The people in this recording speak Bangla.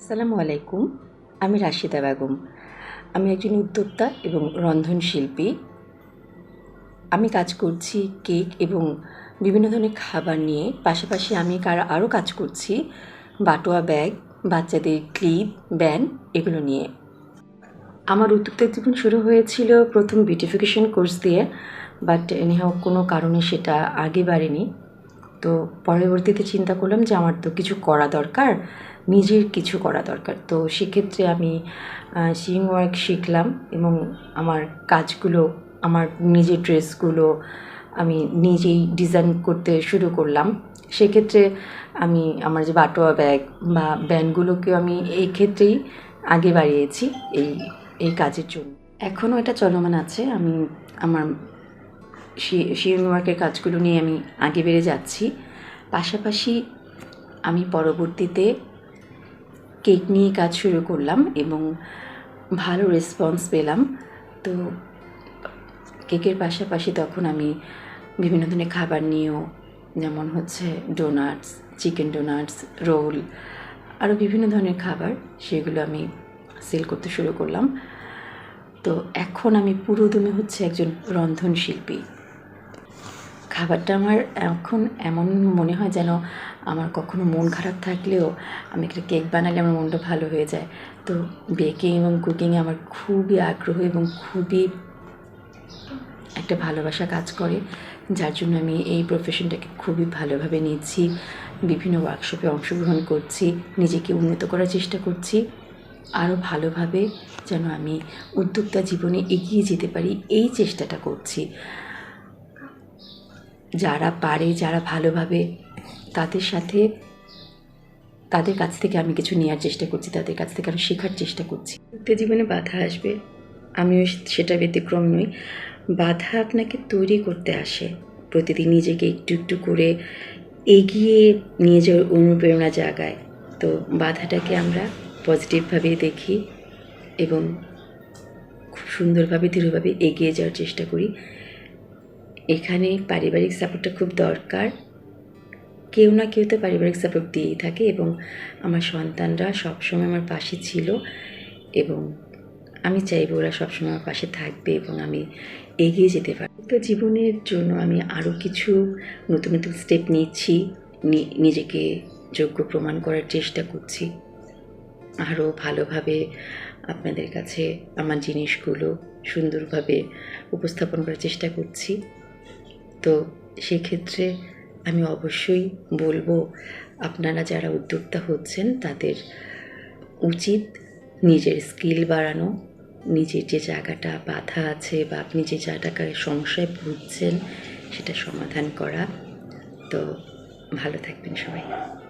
আসসালামু আলাইকুম। আমি রাশিদা বেগম। আমি একজন উদ্যোক্তা এবং রন্ধনশিল্পী। আমি কাজ করছি কেক এবং বিভিন্ন ধরনের খাবার নিয়ে। পাশাপাশি আমি আরও কাজ করছি বাটোয়া ব্যাগ, বাচ্চাদের ক্লিপ, ব্যান্ড এগুলো নিয়ে। আমার উদ্যোক্তা জীবন শুরু হয়েছিল প্রথম বিউটিফিকেশন কোর্স দিয়ে, বাট এনিহাও কোনো কারণে সেটা আগে বাড়েনি। তো পরবর্তীতে চিন্তা করলাম যে আমার তো কিছু করা দরকার, নিজের কিছু করা দরকার। তো সেক্ষেত্রে আমি সিইং ওয়ার্ক শিখলাম এবং আমার কাজগুলো, আমার নিজের ড্রেসগুলো আমি নিজেই ডিজাইন করতে শুরু করলাম। সেক্ষেত্রে আমি আমার যে বাটোয়া ব্যাগ বা ব্যান্ডগুলোকেও আমি এই ক্ষেত্রেই আগে বাড়িয়েছি এই কাজের জন্য। এখনও এটা চলমান আছে। আমি আমার সিইং ওয়ার্কের কাজগুলো নিয়ে আমি আগে বেড়ে যাচ্ছি। পাশাপাশি আমি পরবর্তীতে কেক নিয়ে কাজ শুরু করলাম এবং ভালো রেসপন্স পেলাম। তো কেকের পাশাপাশি তখন আমি বিভিন্ন ধরনের খাবার নিয়েও, যেমন হচ্ছে ডোনাটস, চিকেন ডোনাটস, রোল, আরও বিভিন্ন ধরনের খাবার, সেগুলো আমি সেল করতে শুরু করলাম। তো এখন আমি পুরোদমে হচ্ছে একজন রন্ধনশিল্পী। খাবারটা আমার এখন এমন মনে হয় যেন আমার কখনো মন খারাপ থাকলেও আমি একটা কেক বানালে আমার মনটা ভালো হয়ে যায়। তো বেকিং এবং কুকিংয়ে আমার খুবই আগ্রহ এবং খুবই একটা ভালোবাসা কাজ করে, যার জন্য আমি এই প্রফেশনটাকে খুবই ভালোভাবে নিচ্ছি। বিভিন্ন ওয়ার্কশপে অংশগ্রহণ করছি, নিজেকে উন্নত করার চেষ্টা করছি, আরও ভালোভাবে যেন আমি উদ্যোক্তা জীবনে এগিয়ে যেতে পারি এই চেষ্টাটা করছি। যারা পারে, যারা ভালোভাবে, তাদের কাছ থেকে আমি কিছু নেওয়ার চেষ্টা করছি, তাদের কাছ থেকে আমি শেখার চেষ্টা করছি। উদ্যোক্তা জীবনে বাধা আসবে, আমিও সেটা ব্যতিক্রম নই। বাধা আপনাকে তৈরি করতে আসে, প্রতিদিন নিজেকে একটু একটু করে এগিয়ে নিয়ে যাওয়ার অনুপ্রেরণা জাগায়। তো বাধাটাকে আমরা পজিটিভভাবে দেখি এবং খুব সুন্দরভাবে দৃঢ়ভাবে এগিয়ে যাওয়ার চেষ্টা করি। এখানে পারিবারিক সাপোর্টটা খুব দরকার। কেউ না কেউ তো পারিবারিক সাপোর্ট দিয়েই থাকে এবং আমার সন্তানরা সবসময় আমার পাশে ছিল এবং আমি চাইবো ওরা সবসময় আমার পাশে থাকবে এবং আমি এগিয়ে যেতে পারি। তো জীবনের জন্য আমি আরও কিছু নতুন নতুন স্টেপ নিচ্ছি, নিজেকে যোগ্য প্রমাণ করার চেষ্টা করছি, আরও ভালোভাবে আপনাদের কাছে আমার জিনিসগুলো সুন্দরভাবে উপস্থাপন করার চেষ্টা করছি। তো সেক্ষেত্রে আমি অবশ্যই বলবো, আপনারা যারা উদ্যোক্তা হচ্ছেন তাদের উচিত নিজের স্কিল বাড়ানো, নিজের যে জায়গাটা বাধা আছে বা আপনি যে জায়গাটায় সমস্যায় ভুগছেন সেটা সমাধান করা। তো ভালো থাকবেন সবাই।